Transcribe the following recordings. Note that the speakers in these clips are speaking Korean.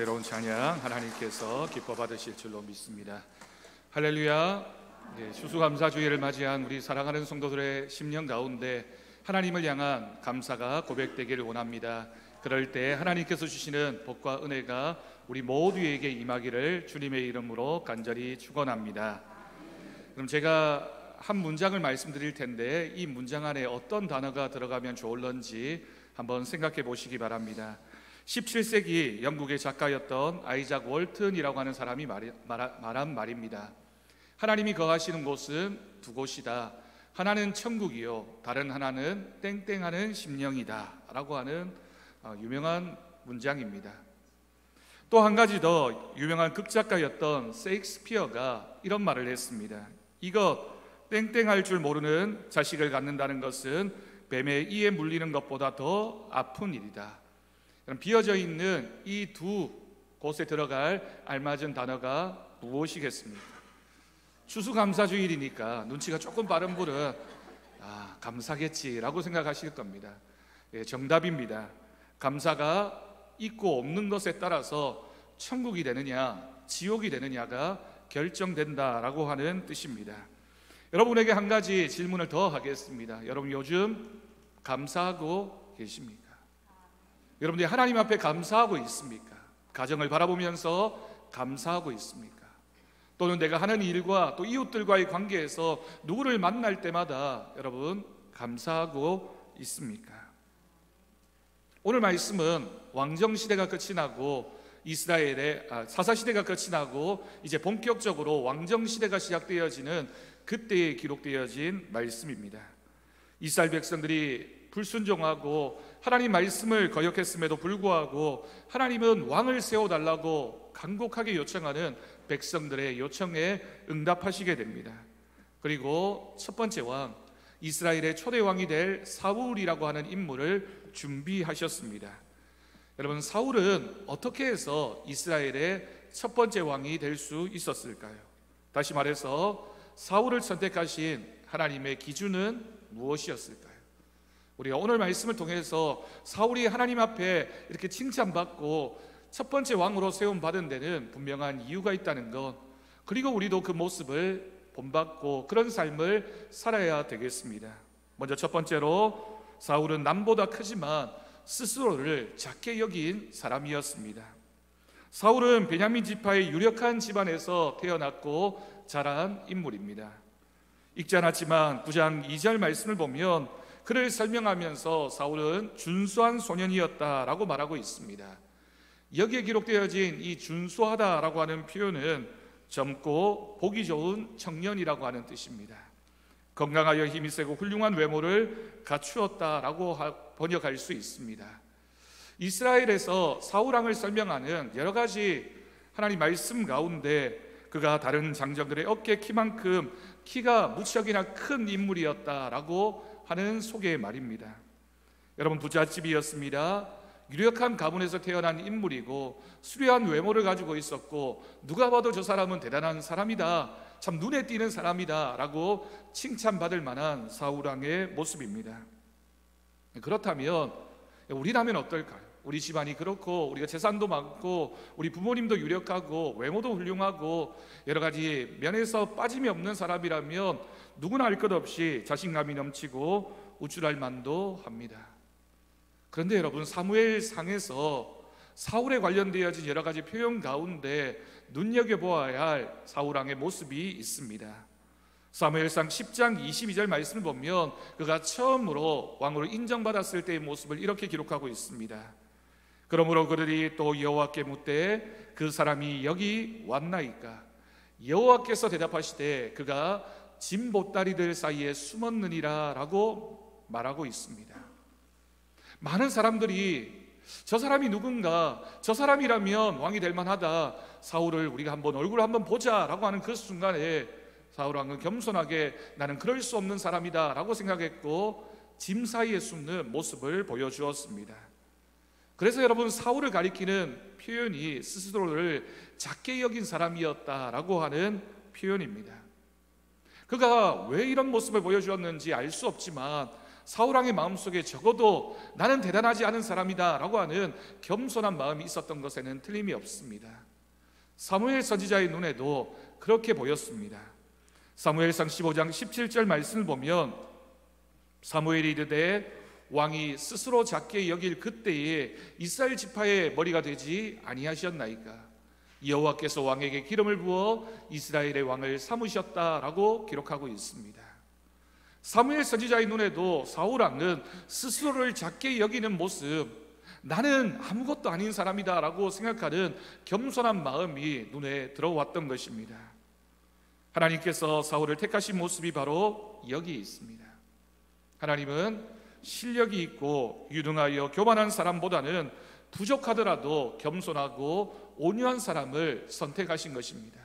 은혜로운 찬양 하나님께서 기뻐 받으실 줄로 믿습니다. 할렐루야. 추수감사주일을 맞이한 우리 사랑하는 성도들의 심령 가운데 하나님을 향한 감사가 고백되기를 원합니다. 그럴 때 하나님께서 주시는 복과 은혜가 우리 모두에게 임하기를 주님의 이름으로 간절히 축원합니다. 그럼 제가 한 문장을 말씀드릴 텐데 이 문장 안에 어떤 단어가 들어가면 좋을런지 한번 생각해 보시기 바랍니다. 17세기 영국의 작가였던 아이작 월튼이라고 하는 사람이 말한 말입니다. 하나님이 거하시는 곳은 두 곳이다. 하나는 천국이요, 다른 하나는 땡땡하는 심령이다 라고 하는 유명한 문장입니다. 또 한 가지 더 유명한 극작가였던 셰익스피어가 이런 말을 했습니다. 이것 땡땡할 줄 모르는 자식을 갖는다는 것은 뱀의 이에 물리는 것보다 더 아픈 일이다. 그럼 비어져 있는 이 두 곳에 들어갈 알맞은 단어가 무엇이겠습니까? 추수감사주일이니까 눈치가 조금 빠른 분은 감사겠지라고 생각하실 겁니다. 정답입니다. 감사가 있고 없는 것에 따라서 천국이 되느냐 지옥이 되느냐가 결정된다라고 하는 뜻입니다. 여러분에게 한 가지 질문을 더 하겠습니다. 여러분 요즘 감사하고 계십니까? 여러분들이 하나님 앞에 감사하고 있습니까? 가정을 바라보면서 감사하고 있습니까? 또는 내가 하는 일과 또 이웃들과의 관계에서 누구를 만날 때마다 여러분 감사하고 있습니까? 오늘 말씀은 왕정시대가 끝이 나고 이스라엘의 사사시대가 끝이 나고 이제 본격적으로 왕정시대가 시작되어지는 그때에 기록되어진 말씀입니다. 이스라엘 백성들이 불순종하고 하나님 말씀을 거역했음에도 불구하고 하나님은 왕을 세워달라고 간곡하게 요청하는 백성들의 요청에 응답하시게 됩니다. 그리고 첫 번째 왕, 이스라엘의 초대 왕이 될 사울이라고 하는 인물을 준비하셨습니다. 여러분, 사울은 어떻게 해서 이스라엘의 첫 번째 왕이 될 수 있었을까요? 다시 말해서 사울을 선택하신 하나님의 기준은 무엇이었을까요? 우리가 오늘 말씀을 통해서 사울이 하나님 앞에 이렇게 칭찬받고 첫 번째 왕으로 세움받은 데는 분명한 이유가 있다는 것, 그리고 우리도 그 모습을 본받고 그런 삶을 살아야 되겠습니다. 먼저 첫 번째로 사울은 남보다 크지만 스스로를 작게 여긴 사람이었습니다. 사울은 베냐민 지파의 유력한 집안에서 태어났고 자란 인물입니다. 읽지 않았지만 9장 2절 말씀을 보면 그를 설명하면서 사울은 준수한 소년이었다라고 말하고 있습니다. 여기에 기록되어진 이 준수하다라고 하는 표현은 젊고 보기 좋은 청년이라고 하는 뜻입니다. 건강하여 힘이 세고 훌륭한 외모를 갖추었다라고 번역할 수 있습니다. 이스라엘에서 사울왕을 설명하는 여러 가지 하나님 말씀 가운데 그가 다른 장정들의 어깨 키만큼 키가 무척이나 큰 인물이었다라고 하는 소개의 말입니다. 여러분, 부잣집이었습니다. 유력한 가문에서 태어난 인물이고 수려한 외모를 가지고 있었고 누가 봐도 저 사람은 대단한 사람이다, 참 눈에 띄는 사람이다 라고 칭찬받을 만한 사울왕의 모습입니다. 그렇다면 우리라면 어떨까요? 우리 집안이 그렇고 우리가 재산도 많고 우리 부모님도 유력하고 외모도 훌륭하고 여러 가지 면에서 빠짐이 없는 사람이라면 누구나 알 것 없이 자신감이 넘치고 우쭐할 만도 합니다. 그런데 여러분, 사무엘상에서 사울에 관련되어진 여러 가지 표현 가운데 눈여겨보아야 할 사울왕의 모습이 있습니다. 사무엘상 10장 22절 말씀을 보면 그가 처음으로 왕으로 인정받았을 때의 모습을 이렇게 기록하고 있습니다. 그러므로 그들이 또 여호와께 묻되 그 사람이 여기 왔나이까? 여호와께서 대답하시되 그가 진보따리들 사이에 숨었느니라 라고 말하고 있습니다. 많은 사람들이 저 사람이 누군가, 저 사람이라면 왕이 될 만하다, 사울을 우리가 얼굴 한번 보자 라고 하는 그 순간에 사울왕은 겸손하게 나는 그럴 수 없는 사람이다 라고 생각했고 짐 사이에 숨는 모습을 보여주었습니다. 그래서 여러분, 사울을 가리키는 표현이 스스로를 작게 여긴 사람이었다라고 하는 표현입니다. 그가 왜 이런 모습을 보여주었는지 알 수 없지만 사울왕의 마음속에 적어도 나는 대단하지 않은 사람이다 라고 하는 겸손한 마음이 있었던 것에는 틀림이 없습니다. 사무엘 선지자의 눈에도 그렇게 보였습니다. 사무엘상 15장 17절 말씀을 보면 사무엘이 이르되 왕이 스스로 작게 여길 그때에 이스라엘 지파의 머리가 되지 아니하셨나이까. 여호와께서 왕에게 기름을 부어 이스라엘의 왕을 삼으셨다라고 기록하고 있습니다. 사무엘 선지자의 눈에도 사울 왕은 스스로를 작게 여기는 모습, 나는 아무것도 아닌 사람이다 라고 생각하는 겸손한 마음이 눈에 들어왔던 것입니다. 하나님께서 사울을 택하신 모습이 바로 여기 있습니다. 하나님은 실력이 있고 유능하여 교만한 사람보다는 부족하더라도 겸손하고 온유한 사람을 선택하신 것입니다.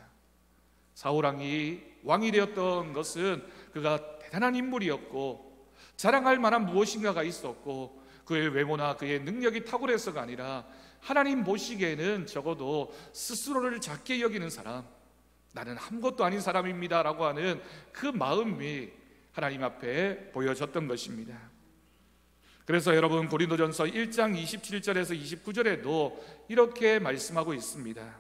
사울왕이 왕이 되었던 것은 그가 대단한 인물이었고 자랑할 만한 무엇인가가 있었고 그의 외모나 그의 능력이 탁월해서가 아니라 하나님 보시기에는 적어도 스스로를 작게 여기는 사람, 나는 아무것도 아닌 사람입니다 라고 하는 그 마음이 하나님 앞에 보여졌던 것입니다. 그래서 여러분 고린도전서 1장 27절에서 29절에도 이렇게 말씀하고 있습니다.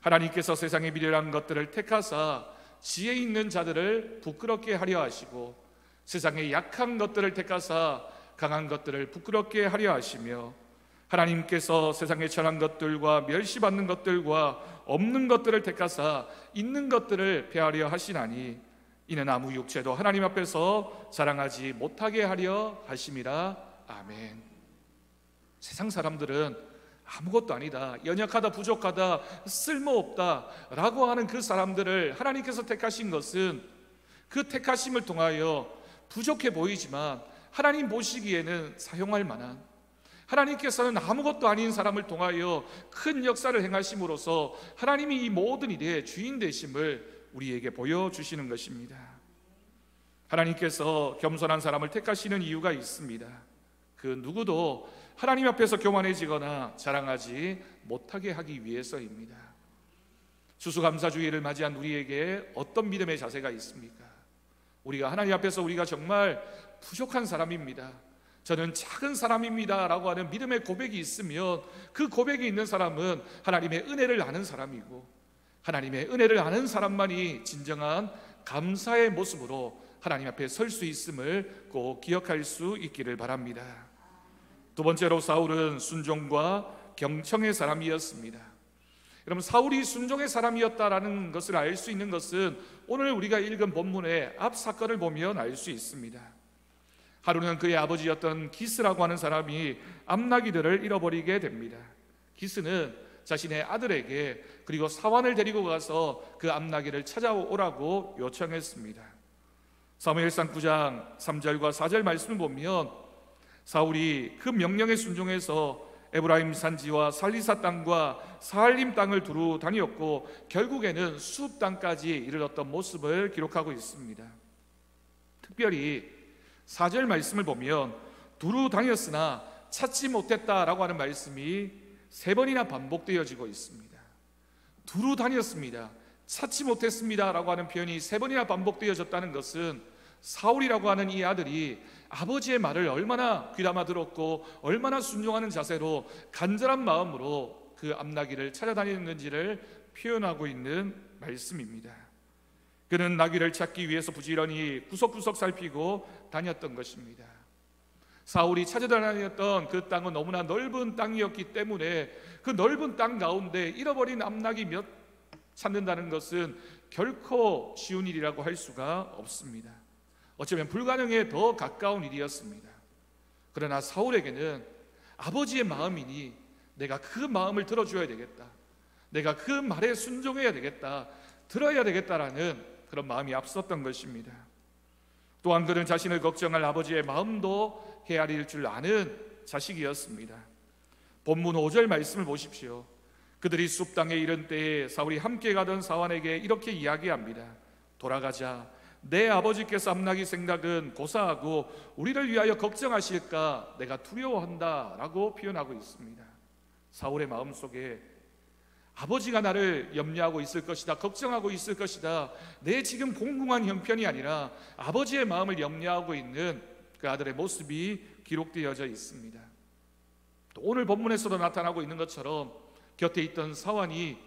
하나님께서 세상의 미련한 것들을 택하사 지혜 있는 자들을 부끄럽게 하려 하시고 세상의 약한 것들을 택하사 강한 것들을 부끄럽게 하려 하시며 하나님께서 세상의 천한 것들과 멸시받는 것들과 없는 것들을 택하사 있는 것들을 폐하려 하시나니 이는 아무 육체도 하나님 앞에서 자랑하지 못하게 하려 하심이라. 아멘. 세상 사람들은 아무것도 아니다, 연약하다, 부족하다, 쓸모없다 라고 하는 그 사람들을 하나님께서 택하신 것은 그 택하심을 통하여 부족해 보이지만 하나님 보시기에는 사용할 만한, 하나님께서는 아무것도 아닌 사람을 통하여 큰 역사를 행하심으로써 하나님이 이 모든 일의 주인 되심을 우리에게 보여주시는 것입니다. 하나님께서 겸손한 사람을 택하시는 이유가 있습니다. 그 누구도 하나님 앞에서 교만해지거나 자랑하지 못하게 하기 위해서입니다. 추수감사주의를 맞이한 우리에게 어떤 믿음의 자세가 있습니까? 우리가 하나님 앞에서 우리가 정말 부족한 사람입니다, 저는 작은 사람입니다 라고 하는 믿음의 고백이 있으면 그 고백이 있는 사람은 하나님의 은혜를 아는 사람이고 하나님의 은혜를 아는 사람만이 진정한 감사의 모습으로 하나님 앞에 설 수 있음을 꼭 기억할 수 있기를 바랍니다. 두 번째로 사울은 순종과 경청의 사람이었습니다. 여러분, 사울이 순종의 사람이었다라는 것을 알 수 있는 것은 오늘 우리가 읽은 본문의 앞 사건을 보면 알 수 있습니다. 하루는 그의 아버지였던 기스라고 하는 사람이 암나기들을 잃어버리게 됩니다. 기스는 자신의 아들에게 그리고 사환을 데리고 가서 그 암나기를 찾아오라고 요청했습니다. 사무엘상 9장 3절과 4절 말씀을 보면 사울이 그 명령에 순종해서 에브라임 산지와 살리사 땅과 사할림 땅을 두루 다녔고 결국에는 수읍 땅까지 이르렀던 모습을 기록하고 있습니다. 특별히 4절 말씀을 보면 두루 다녔으나 찾지 못했다라고 하는 말씀이 3번이나 반복되어지고 있습니다. 두루 다녔습니다, 찾지 못했습니다 라고 하는 표현이 3번이나 반복되어졌다는 것은 사울이라고 하는 이 아들이 아버지의 말을 얼마나 귀담아 들었고 얼마나 순종하는 자세로 간절한 마음으로 그 암나귀를 찾아다녔는지를 표현하고 있는 말씀입니다. 그는 나귀를 찾기 위해서 부지런히 구석구석 살피고 다녔던 것입니다. 사울이 찾아다녔던 그 땅은 너무나 넓은 땅이었기 때문에 그 넓은 땅 가운데 잃어버린 암나귀 몇 찾는다는 것은 결코 쉬운 일이라고 할 수가 없습니다. 어쩌면 불가능에 더 가까운 일이었습니다. 그러나 사울에게는 아버지의 마음이니 내가 그 마음을 들어줘야 되겠다, 내가 그 말에 순종해야 되겠다, 들어야 되겠다라는 그런 마음이 앞섰던 것입니다. 또한 그는 자신을 걱정할 아버지의 마음도 헤아릴 줄 아는 자식이었습니다. 본문 5절 말씀을 보십시오. 그들이 숲 땅에 이른 때에 사울이 함께 가던 사환에게 이렇게 이야기합니다. 돌아가자, 내 아버지께서 암나귀 생각은 고사하고 우리를 위하여 걱정하실까 내가 두려워한다 라고 표현하고 있습니다. 사울의 마음속에 아버지가 나를 염려하고 있을 것이다, 걱정하고 있을 것이다, 내 지금 공공한 형편이 아니라 아버지의 마음을 염려하고 있는 그 아들의 모습이 기록되어져 있습니다. 또 오늘 본문에서도 나타나고 있는 것처럼 곁에 있던 사환이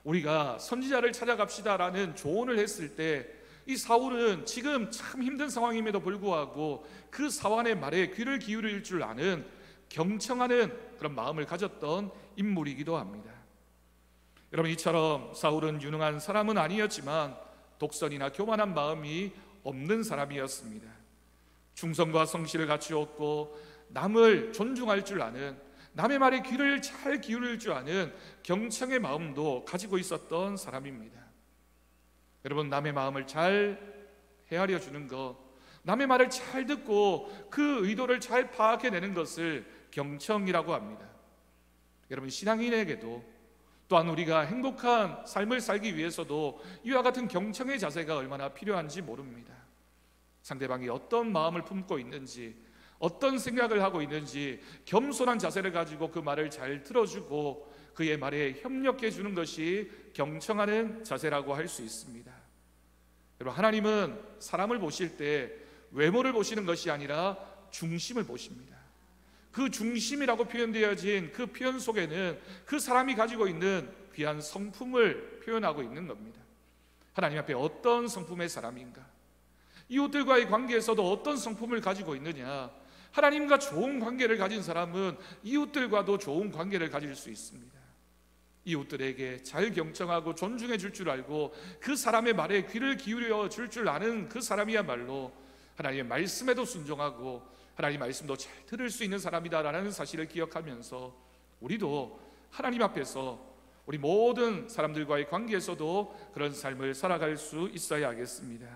우리가 선지자를 찾아갑시다라는 조언을 했을 때 이 사울은 지금 참 힘든 상황임에도 불구하고 그 사환의 말에 귀를 기울일 줄 아는 경청하는 그런 마음을 가졌던 인물이기도 합니다. 여러분, 이처럼 사울은 유능한 사람은 아니었지만 독선이나 교만한 마음이 없는 사람이었습니다. 충성과 성실을 갖추었고 남을 존중할 줄 아는, 남의 말에 귀를 잘 기울일 줄 아는 경청의 마음도 가지고 있었던 사람입니다. 여러분, 남의 마음을 잘 헤아려 주는 것, 남의 말을 잘 듣고 그 의도를 잘 파악해내는 것을 경청이라고 합니다. 여러분, 신앙인에게도 또한 우리가 행복한 삶을 살기 위해서도 이와 같은 경청의 자세가 얼마나 필요한지 모릅니다. 상대방이 어떤 마음을 품고 있는지, 어떤 생각을 하고 있는지 겸손한 자세를 가지고 그 말을 잘 들어주고 그의 말에 협력해 주는 것이 경청하는 자세라고 할 수 있습니다. 여러분, 하나님은 사람을 보실 때 외모를 보시는 것이 아니라 중심을 보십니다. 그 중심이라고 표현되어진 그 표현 속에는 그 사람이 가지고 있는 귀한 성품을 표현하고 있는 겁니다. 하나님 앞에 어떤 성품의 사람인가, 이웃들과의 관계에서도 어떤 성품을 가지고 있느냐. 하나님과 좋은 관계를 가진 사람은 이웃들과도 좋은 관계를 가질 수 있습니다. 이웃들에게 잘 경청하고 존중해 줄 줄 알고 그 사람의 말에 귀를 기울여 줄 줄 아는 그 사람이야말로 하나님의 말씀에도 순종하고 하나님 말씀도 잘 들을 수 있는 사람이다라는 사실을 기억하면서 우리도 하나님 앞에서 우리 모든 사람들과의 관계에서도 그런 삶을 살아갈 수 있어야 하겠습니다.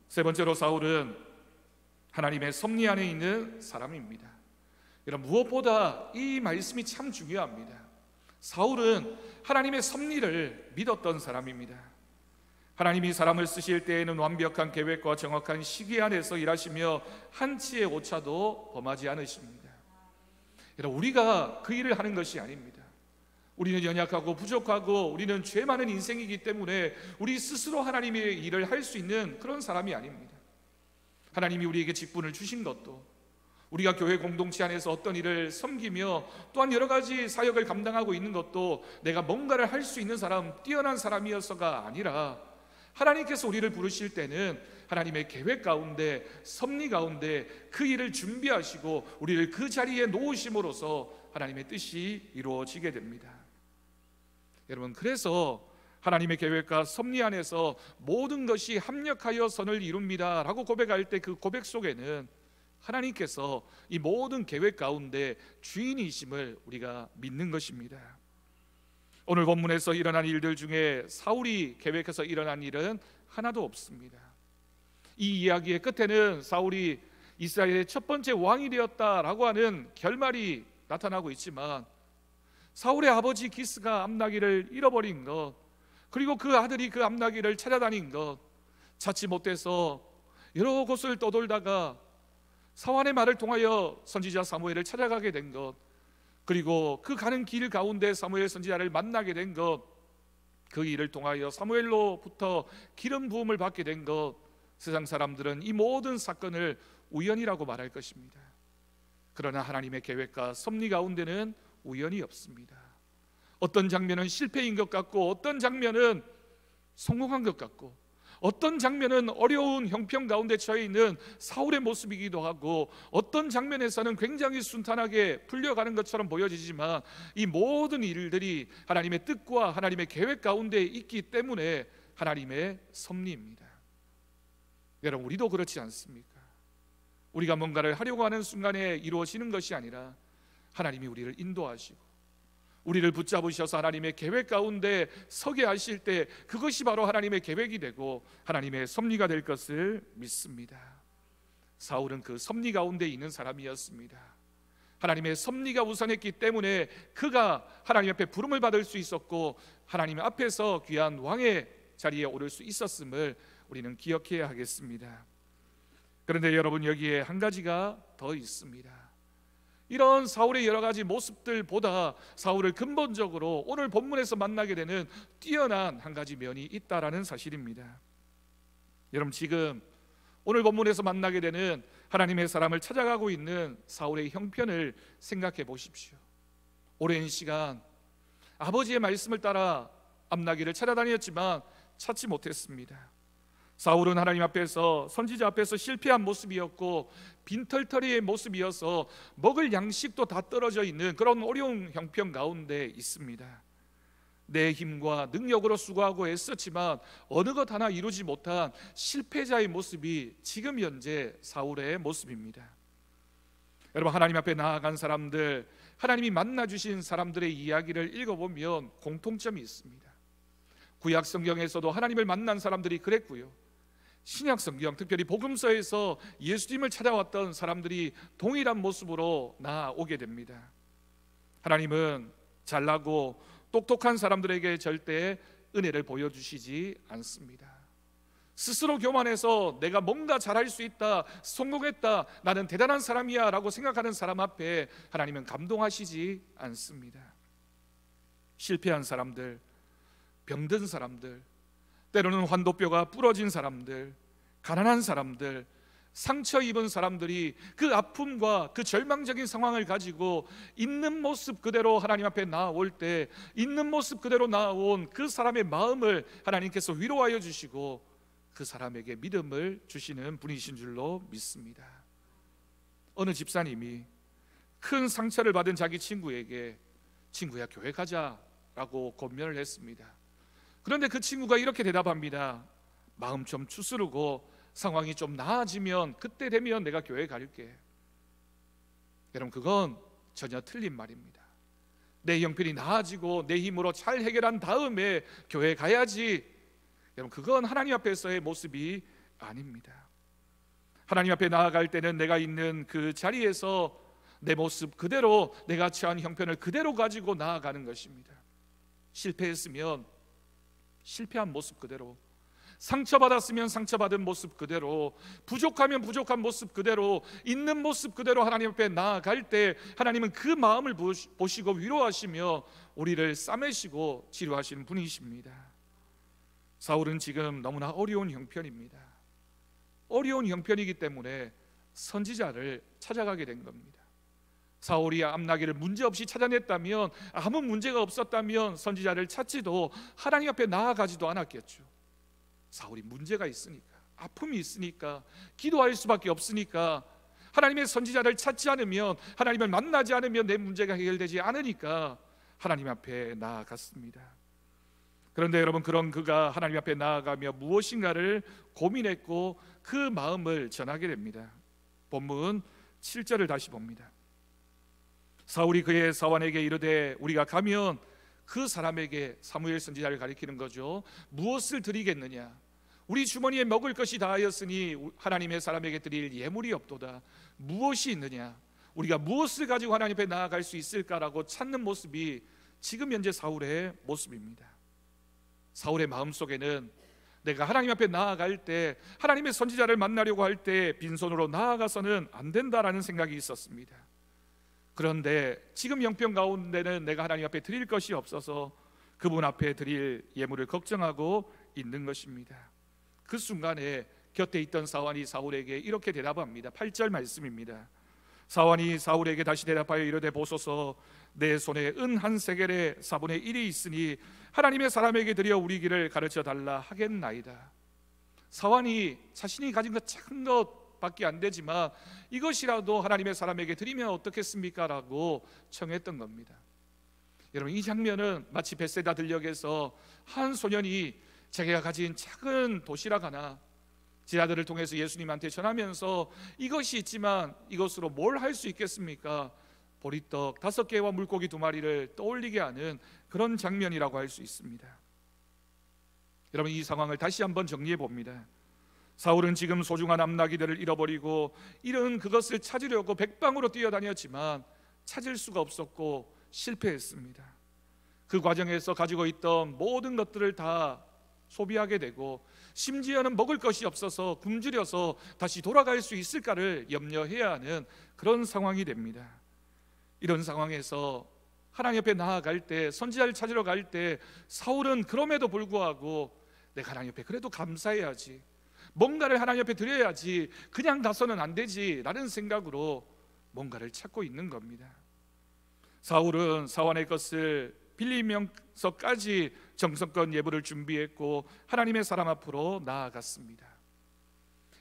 세 번째로, 사울은 하나님의 섭리 안에 있는 사람입니다. 여러분, 무엇보다 이 말씀이 참 중요합니다. 사울은 하나님의 섭리를 믿었던 사람입니다. 하나님이 사람을 쓰실 때에는 완벽한 계획과 정확한 시기 안에서 일하시며 한치의 오차도 범하지 않으십니다. 여러분, 우리가 그 일을 하는 것이 아닙니다. 우리는 연약하고 부족하고 우리는 죄 많은 인생이기 때문에 우리 스스로 하나님의 일을 할 수 있는 그런 사람이 아닙니다. 하나님이 우리에게 직분을 주신 것도, 우리가 교회 공동체 안에서 어떤 일을 섬기며 또한 여러 가지 사역을 감당하고 있는 것도 내가 뭔가를 할 수 있는 사람, 뛰어난 사람이어서가 아니라 하나님께서 우리를 부르실 때는 하나님의 계획 가운데, 섭리 가운데 그 일을 준비하시고 우리를 그 자리에 놓으심으로써 하나님의 뜻이 이루어지게 됩니다. 여러분, 그래서 하나님의 계획과 섭리 안에서 모든 것이 합력하여 선을 이룹니다 라고 고백할 때 그 고백 속에는 하나님께서 이 모든 계획 가운데 주인이심을 우리가 믿는 것입니다. 오늘 본문에서 일어난 일들 중에 사울이 계획해서 일어난 일은 하나도 없습니다. 이 이야기의 끝에는 사울이 이스라엘의 첫 번째 왕이 되었다라고 하는 결말이 나타나고 있지만, 사울의 아버지 기스가 암나기를 잃어버린 것, 그리고 그 아들이 그 암나기를 찾아다닌 것, 찾지 못해서 여러 곳을 떠돌다가 사환의 말을 통하여 선지자 사무엘을 찾아가게 된 것, 그리고 그 가는 길 가운데 사무엘 선지자를 만나게 된 것, 그 일을 통하여 사무엘로부터 기름 부음을 받게 된 것, 세상 사람들은 이 모든 사건을 우연이라고 말할 것입니다. 그러나 하나님의 계획과 섭리 가운데는 우연이 없습니다. 어떤 장면은 실패인 것 같고, 어떤 장면은 성공한 것 같고, 어떤 장면은 어려운 형편 가운데 처해 있는 사울의 모습이기도 하고, 어떤 장면에서는 굉장히 순탄하게 풀려가는 것처럼 보여지지만 이 모든 일들이 하나님의 뜻과 하나님의 계획 가운데 있기 때문에 하나님의 섭리입니다. 여러분, 우리도 그렇지 않습니까? 우리가 뭔가를 하려고 하는 순간에 이루어지는 것이 아니라 하나님이 우리를 인도하시고 우리를 붙잡으셔서 하나님의 계획 가운데 서게 하실 때 그것이 바로 하나님의 계획이 되고 하나님의 섭리가 될 것을 믿습니다. 사울은 그 섭리 가운데 있는 사람이었습니다. 하나님의 섭리가 우선했기 때문에 그가 하나님 앞에 부름을 받을 수 있었고 하나님 앞에서 귀한 왕의 자리에 오를 수 있었음을 우리는 기억해야 하겠습니다. 그런데 여러분, 여기에 한 가지가 더 있습니다. 이런 사울의 여러 가지 모습들보다 사울을 근본적으로 오늘 본문에서 만나게 되는 뛰어난 한 가지 면이 있다라는 사실입니다. 여러분, 지금 오늘 본문에서 만나게 되는 하나님의 사람을 찾아가고 있는 사울의 형편을 생각해 보십시오. 오랜 시간 아버지의 말씀을 따라 암나기를 찾아다녔지만 찾지 못했습니다. 사울은 하나님 앞에서, 선지자 앞에서 실패한 모습이었고 빈털터리의 모습이어서 먹을 양식도 다 떨어져 있는 그런 어려운 형편 가운데 있습니다. 내 힘과 능력으로 수고하고 애썼지만 어느 것 하나 이루지 못한 실패자의 모습이 지금 현재 사울의 모습입니다. 여러분, 하나님 앞에 나아간 사람들, 하나님이 만나주신 사람들의 이야기를 읽어보면 공통점이 있습니다. 구약 성경에서도 하나님을 만난 사람들이 그랬고요, 신약 성경, 특별히 복음서에서 예수님을 찾아왔던 사람들이 동일한 모습으로 나아오게 됩니다. 하나님은 잘나고 똑똑한 사람들에게 절대 은혜를 보여주시지 않습니다. 스스로 교만해서 내가 뭔가 잘할 수 있다, 성공했다, 나는 대단한 사람이야 라고 생각하는 사람 앞에 하나님은 감동하시지 않습니다. 실패한 사람들, 병든 사람들, 때로는 환도뼈가 부러진 사람들, 가난한 사람들, 상처 입은 사람들이 그 아픔과 그 절망적인 상황을 가지고 있는 모습 그대로 하나님 앞에 나아올 때, 있는 모습 그대로 나아온 그 사람의 마음을 하나님께서 위로하여 주시고 그 사람에게 믿음을 주시는 분이신 줄로 믿습니다. 어느 집사님이 큰 상처를 받은 자기 친구에게 친구야, 교회 가자라고 권면을 했습니다. 그런데 그 친구가 이렇게 대답합니다. 마음 좀 추스르고 상황이 좀 나아지면 그때 되면 내가 교회 갈게. 여러분, 그건 전혀 틀린 말입니다. 내 형편이 나아지고 내 힘으로 잘 해결한 다음에 교회 가야지. 여러분, 그건 하나님 앞에서의 모습이 아닙니다. 하나님 앞에 나아갈 때는 내가 있는 그 자리에서 내 모습 그대로, 내가 처한 형편을 그대로 가지고 나아가는 것입니다. 실패했으면 실패한 모습 그대로, 상처받았으면 상처받은 모습 그대로, 부족하면 부족한 모습 그대로, 있는 모습 그대로 하나님 앞에 나아갈 때 하나님은 그 마음을 보시고 위로하시며 우리를 싸매시고 치료하시는 분이십니다. 사울은 지금 너무나 어려운 형편입니다. 어려운 형편이기 때문에 선지자를 찾아가게 된 겁니다. 사울이 암나기를 문제없이 찾아냈다면, 아무 문제가 없었다면 선지자를 찾지도 하나님 앞에 나아가지도 않았겠죠. 사울이 문제가 있으니까, 아픔이 있으니까, 기도할 수밖에 없으니까, 하나님의 선지자를 찾지 않으면, 하나님을 만나지 않으면 내 문제가 해결되지 않으니까 하나님 앞에 나아갔습니다. 그런데 여러분, 그런 그가 하나님 앞에 나아가며 무엇인가를 고민했고 그 마음을 전하게 됩니다. 본문 7절을 다시 봅니다. 사울이 그의 사환에게 이르되 우리가 가면, 그 사람에게 사무엘 선지자를 가리키는 거죠. 무엇을 드리겠느냐? 우리 주머니에 먹을 것이 다하였으니 하나님의 사람에게 드릴 예물이 없도다. 무엇이 있느냐? 우리가 무엇을 가지고 하나님 앞에 나아갈 수 있을까라고 찾는 모습이 지금 현재 사울의 모습입니다. 사울의 마음속에는 내가 하나님 앞에 나아갈 때, 하나님의 선지자를 만나려고 할 때 빈손으로 나아가서는 안 된다라는 생각이 있었습니다. 그런데 지금 형편 가운데는 내가 하나님 앞에 드릴 것이 없어서 그분 앞에 드릴 예물을 걱정하고 있는 것입니다. 그 순간에 곁에 있던 사환이 사울에게 이렇게 대답합니다. 8절 말씀입니다. 사환이 사울에게 다시 대답하여 이르되 보소서, 내 손에 은 한 세겔의 4분의 1이 있으니 하나님의 사람에게 드려 우리 길을 가르쳐 달라 하겠나이다. 사환이 자신이 가진 것 작은 것밖에 안 되지만 이것이라도 하나님의 사람에게 드리면 어떻겠습니까? 라고 청했던 겁니다. 여러분, 이 장면은 마치 벳세다 들녘에서 한 소년이 자기가 가진 작은 도시락 하나 제자들을 통해서 예수님한테 전하면서 이것이 있지만 이것으로 뭘 할 수 있겠습니까? 보리떡 5개와 물고기 2마리를 떠올리게 하는 그런 장면이라고 할 수 있습니다. 여러분, 이 상황을 다시 한번 정리해 봅니다. 사울은 지금 소중한 암나기들을 잃어버리고 잃은 그것을 찾으려고 백방으로 뛰어다녔지만 찾을 수가 없었고 실패했습니다. 그 과정에서 가지고 있던 모든 것들을 다 소비하게 되고 심지어는 먹을 것이 없어서 굶주려서 다시 돌아갈 수 있을까를 염려해야 하는 그런 상황이 됩니다. 이런 상황에서 하나님 옆에 나아갈 때, 선지자를 찾으러 갈 때 사울은 그럼에도 불구하고 내가 하나님 옆에 그래도 감사해야지, 뭔가를 하나님 앞에 드려야지 그냥 가서는 안 되지라는 생각으로 뭔가를 찾고 있는 겁니다. 사울은 사원의 것을 빌리면서까지 정성껏 예물을 준비했고 하나님의 사람 앞으로 나아갔습니다.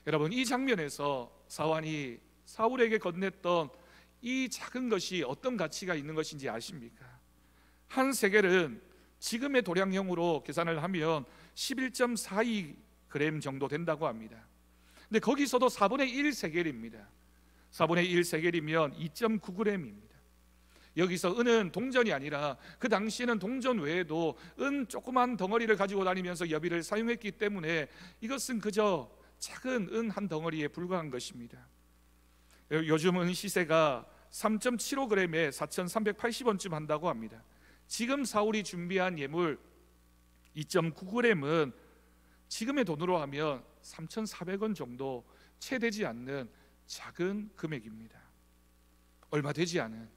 여러분, 이 장면에서 사원이 사울에게 건넸던 이 작은 것이 어떤 가치가 있는 것인지 아십니까? 한 세겔은 지금의 도량형으로 계산을 하면 11.42g 정도 된다고 합니다. 근데 거기서도 4분의 1 세겔입니다. 4분의 1 세겔이면 2.9g입니다. 여기서 은은 동전이 아니라 그 당시에는 동전 외에도 은 조그만 덩어리를 가지고 다니면서 여비를 사용했기 때문에 이것은 그저 작은 은 한 덩어리에 불과한 것입니다. 요즘 은 시세가 3.75g에 4,380원쯤 한다고 합니다. 지금 사울이 준비한 예물 2.9g은 지금의 돈으로 하면 3,400원 정도 채 되지 않는 작은 금액입니다. 얼마 되지 않은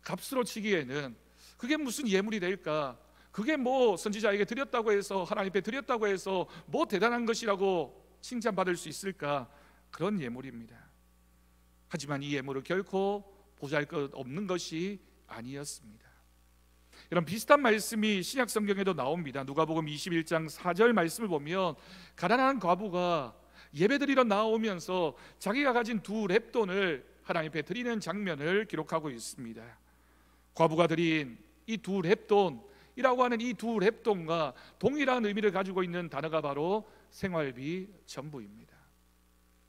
값으로 치기에는 그게 무슨 예물이 될까? 그게 뭐 선지자에게 드렸다고 해서 하나님 앞에 드렸다고 해서 뭐 대단한 것이라고 칭찬받을 수 있을까? 그런 예물입니다. 하지만 이 예물은 결코 보잘것없는 것이 아니었습니다. 이런 비슷한 말씀이 신약 성경에도 나옵니다. 누가복음 21장 4절 말씀을 보면 가난한 과부가 예배드리러 나오면서 자기가 가진 2렙돈을 하나님 앞에 드리는 장면을 기록하고 있습니다. 과부가 드린 이 2렙돈이라고 하는 이 2렙돈과 동일한 의미를 가지고 있는 단어가 바로 생활비 전부입니다.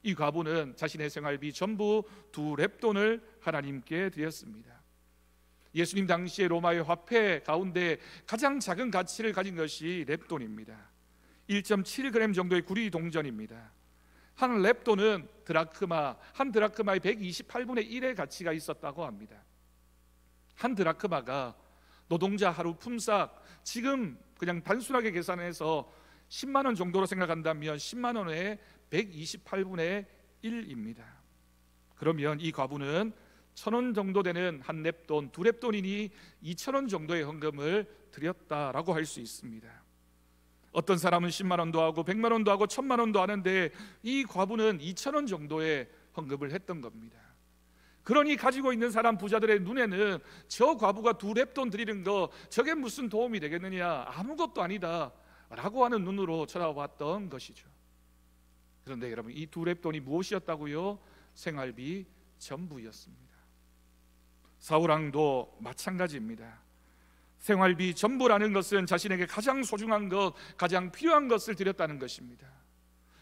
이 과부는 자신의 생활비 전부 2렙돈을 하나님께 드렸습니다. 예수님 당시의 로마의 화폐 가운데 가장 작은 가치를 가진 것이 렙돈입니다. 1.7g 정도의 구리 동전입니다. 한 렙돈은 한 드라크마의 128분의 1의 가치가 있었다고 합니다. 한 드라크마가 노동자 하루 품삯, 지금 그냥 단순하게 계산해서 10만 원 정도로 생각한다면 10만 원의 128분의 1입니다. 그러면 이 과부는 1,000원 정도 되는 한 렙돈, 2렙돈이니 2,000원 정도의 헌금을 드렸다라고 할 수 있습니다. 어떤 사람은 10만 원도 하고 100만 원도 하고 1,000만 원도 하는데 이 과부는 2,000원 정도의 헌금을 했던 겁니다. 그러니 가지고 있는 사람 부자들의 눈에는 저 과부가 2렙돈 드리는 거 저게 무슨 도움이 되겠느냐, 아무것도 아니다 라고 하는 눈으로 쳐다봤던 것이죠. 그런데 여러분, 이 2렙돈이 무엇이었다고요? 생활비 전부였습니다. 사울왕도 마찬가지입니다. 생활비 전부라는 것은 자신에게 가장 소중한 것, 가장 필요한 것을 드렸다는 것입니다.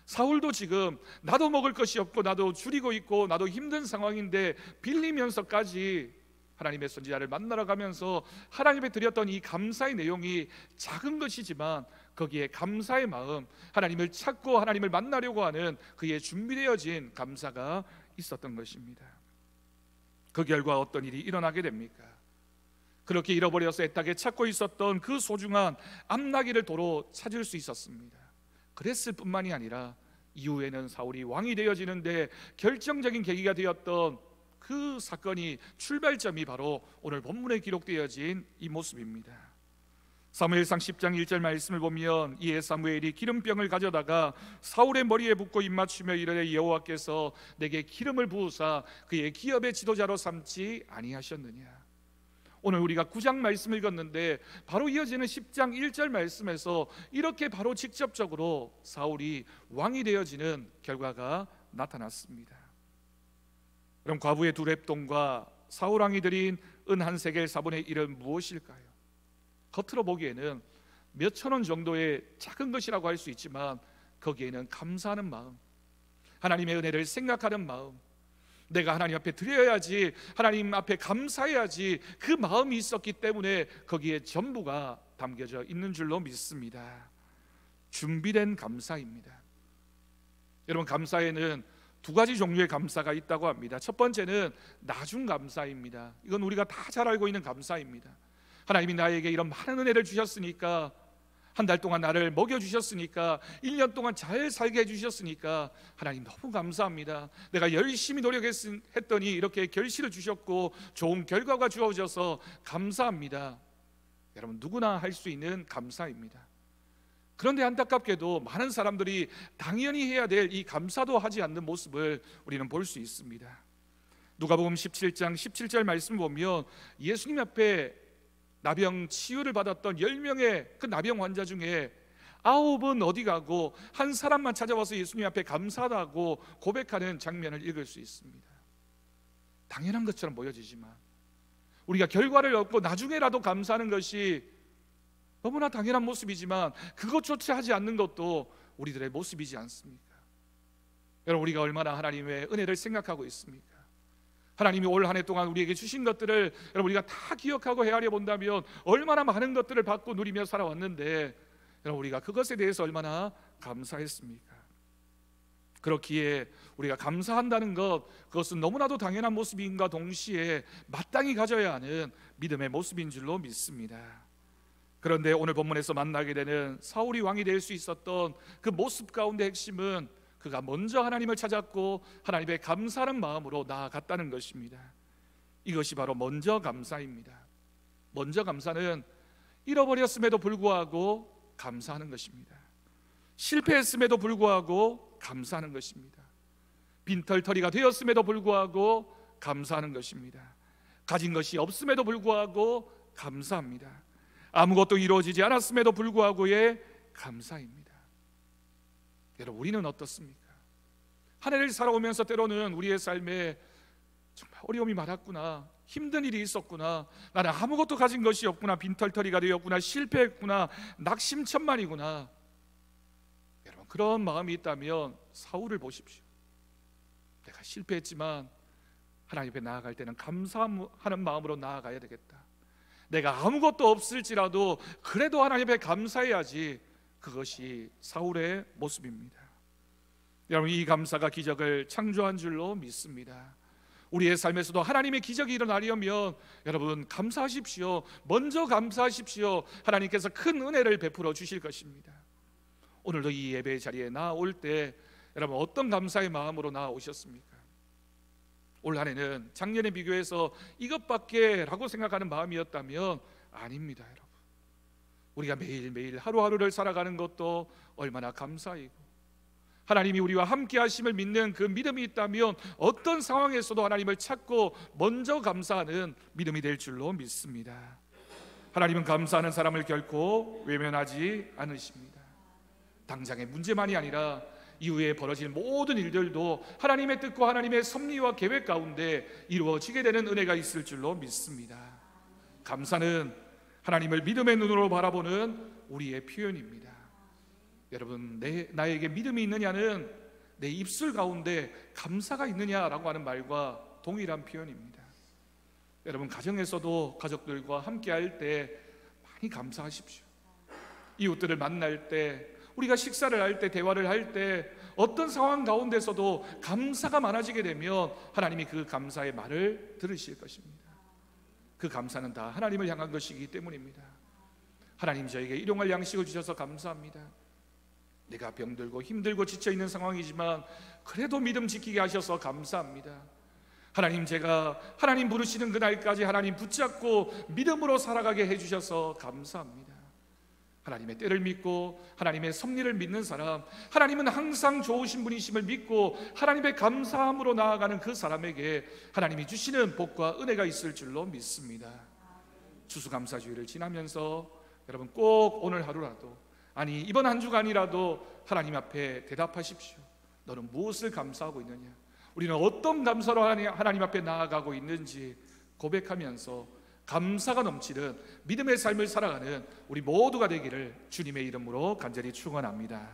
사울도 지금 나도 먹을 것이 없고 나도 줄이고 있고 나도 힘든 상황인데 빌리면서까지 하나님의 선지자를 만나러 가면서 하나님께 드렸던 이 감사의 내용이 작은 것이지만 거기에 감사의 마음, 하나님을 찾고 하나님을 만나려고 하는 그의 준비되어진 감사가 있었던 것입니다. 그 결과 어떤 일이 일어나게 됩니까? 그렇게 잃어버려서 애타게 찾고 있었던 그 소중한 암나귀를 도로 찾을 수 있었습니다. 그랬을 뿐만이 아니라 이후에는 사울이 왕이 되어지는데 결정적인 계기가 되었던 그 사건이, 출발점이 바로 오늘 본문에 기록되어진 이 모습입니다. 사무엘상 10장 1절 말씀을 보면 이에 사무엘이 기름병을 가져다가 사울의 머리에 붓고 입맞추며 이르되 여호와께서 내게 기름을 부으사 그의 기업의 지도자로 삼지 아니하셨느냐. 오늘 우리가 9장 말씀을 읽었는데 바로 이어지는 10장 1절 말씀에서 이렇게 바로 직접적으로 사울이 왕이 되어지는 결과가 나타났습니다. 그럼 과부의 2렙돈과 사울 왕이 드린 은 한 세겔 4분의 1은 무엇일까요? 겉으로 보기에는 몇 천 원 정도의 작은 것이라고 할 수 있지만 거기에는 감사하는 마음, 하나님의 은혜를 생각하는 마음, 내가 하나님 앞에 드려야지, 하나님 앞에 감사해야지, 그 마음이 있었기 때문에 거기에 전부가 담겨져 있는 줄로 믿습니다. 준비된 감사입니다. 여러분, 감사에는 2가지 종류의 감사가 있다고 합니다. 첫 번째는 나중 감사입니다. 이건 우리가 다 잘 알고 있는 감사입니다. 하나님이 나에게 이런 많은 은혜를 주셨으니까, 한 달 동안 나를 먹여주셨으니까, 1년 동안 잘 살게 해주셨으니까 하나님 너무 감사합니다. 내가 열심히 노력했더니 이렇게 결실을 주셨고 좋은 결과가 주어져서 감사합니다. 여러분, 누구나 할 수 있는 감사입니다. 그런데 안타깝게도 많은 사람들이 당연히 해야 될 이 감사도 하지 않는 모습을 우리는 볼 수 있습니다. 누가복음 17장 17절 말씀 보면 예수님 앞에 나병 치유를 받았던 10명의 그 나병 환자 중에 9은 어디 가고 한 사람만 찾아와서 예수님 앞에 감사하다고 고백하는 장면을 읽을 수 있습니다. 당연한 것처럼 보여지지만 우리가 결과를 얻고 나중에라도 감사하는 것이 너무나 당연한 모습이지만 그것조차 하지 않는 것도 우리들의 모습이지 않습니까? 여러분, 우리가 얼마나 하나님의 은혜를 생각하고 있습니까? 하나님이 올 한 해 동안 우리에게 주신 것들을 여러분 우리가 다 기억하고 헤아려 본다면 얼마나 많은 것들을 받고 누리며 살아왔는데 여러분 우리가 그것에 대해서 얼마나 감사했습니까? 그렇기에 우리가 감사한다는 것, 그것은 너무나도 당연한 모습인가 동시에 마땅히 가져야 하는 믿음의 모습인 줄로 믿습니다. 그런데 오늘 본문에서 만나게 되는 사울이 왕이 될 수 있었던 그 모습 가운데 핵심은 그가 먼저 하나님을 찾았고 하나님의 감사하는 마음으로 나아갔다는 것입니다. 이것이 바로 먼저 감사입니다. 먼저 감사는 잃어버렸음에도 불구하고 감사하는 것입니다. 실패했음에도 불구하고 감사하는 것입니다. 빈털터리가 되었음에도 불구하고 감사하는 것입니다. 가진 것이 없음에도 불구하고 감사합니다. 아무것도 이루어지지 않았음에도 불구하고의 감사입니다. 여러분, 우리는 어떻습니까? 한 해를 살아오면서 때로는 우리의 삶에 정말 어려움이 많았구나, 힘든 일이 있었구나, 나는 아무것도 가진 것이 없구나, 빈털터리가 되었구나, 실패했구나, 낙심천만이구나. 여러분, 그런 마음이 있다면 사울을 보십시오. 내가 실패했지만 하나님 앞에 나아갈 때는 감사하는 마음으로 나아가야 되겠다. 내가 아무것도 없을지라도 그래도 하나님 앞에 감사해야지. 그것이 사울의 모습입니다. 여러분, 이 감사가 기적을 창조한 줄로 믿습니다. 우리의 삶에서도 하나님의 기적이 일어나려면 여러분 감사하십시오. 먼저 감사하십시오. 하나님께서 큰 은혜를 베풀어 주실 것입니다. 오늘도 이 예배 자리에 나올 때 여러분 어떤 감사의 마음으로 나오셨습니까? 올 한 해는 작년에 비교해서 이것밖에 라고 생각하는 마음이었다면 아닙니다. 여러분, 우리가 매일매일 하루하루를 살아가는 것도 얼마나 감사이고 하나님이 우리와 함께 하심을 믿는 그 믿음이 있다면 어떤 상황에서도 하나님을 찾고 먼저 감사하는 믿음이 될 줄로 믿습니다. 하나님은 감사하는 사람을 결코 외면하지 않으십니다. 당장의 문제만이 아니라 이후에 벌어질 모든 일들도 하나님의 뜻과 하나님의 섭리와 계획 가운데 이루어지게 되는 은혜가 있을 줄로 믿습니다. 감사는 하나님을 믿음의 눈으로 바라보는 우리의 표현입니다. 여러분, 나에게 믿음이 있느냐는 내 입술 가운데 감사가 있느냐라고 하는 말과 동일한 표현입니다. 여러분, 가정에서도 가족들과 함께 할 때 많이 감사하십시오. 이웃들을 만날 때, 우리가 식사를 할 때, 대화를 할 때 어떤 상황 가운데서도 감사가 많아지게 되면 하나님이 그 감사의 말을 들으실 것입니다. 그 감사는 다 하나님을 향한 것이기 때문입니다. 하나님, 저에게 일용할 양식을 주셔서 감사합니다. 내가 병들고 힘들고 지쳐있는 상황이지만 그래도 믿음 지키게 하셔서 감사합니다. 하나님, 제가 하나님 부르시는 그날까지 하나님 붙잡고 믿음으로 살아가게 해주셔서 감사합니다. 하나님의 때를 믿고 하나님의 섭리를 믿는 사람, 하나님은 항상 좋으신 분이심을 믿고 하나님의 감사함으로 나아가는 그 사람에게 하나님이 주시는 복과 은혜가 있을 줄로 믿습니다. 추수감사주의를 지나면서 여러분 꼭 오늘 하루라도, 아니 이번 한 주간이라도 하나님 앞에 대답하십시오. 너는 무엇을 감사하고 있느냐? 우리는 어떤 감사로 하나님 앞에 나아가고 있는지 고백하면서 감사가 넘치는 믿음의 삶을 살아가는 우리 모두가 되기를 주님의 이름으로 간절히 축원합니다.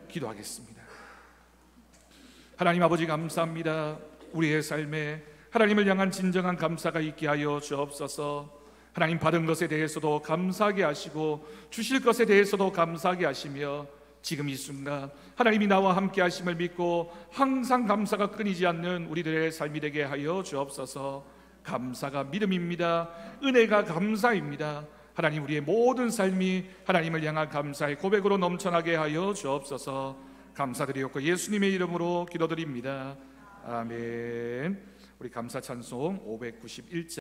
기도하겠습니다. 하나님 아버지, 감사합니다. 우리의 삶에 하나님을 향한 진정한 감사가 있게 하여 주옵소서. 하나님, 받은 것에 대해서도 감사하게 하시고 주실 것에 대해서도 감사하게 하시며 지금 이 순간 하나님이 나와 함께 하심을 믿고 항상 감사가 끊이지 않는 우리들의 삶이 되게 하여 주옵소서. 감사가 믿음입니다. 은혜가 감사입니다. 하나님, 우리의 모든 삶이 하나님을 향한 감사의 고백으로 넘쳐나게 하여 주옵소서. 감사드리옵고 예수님의 이름으로 기도드립니다. 아멘. 우리 감사 찬송 591장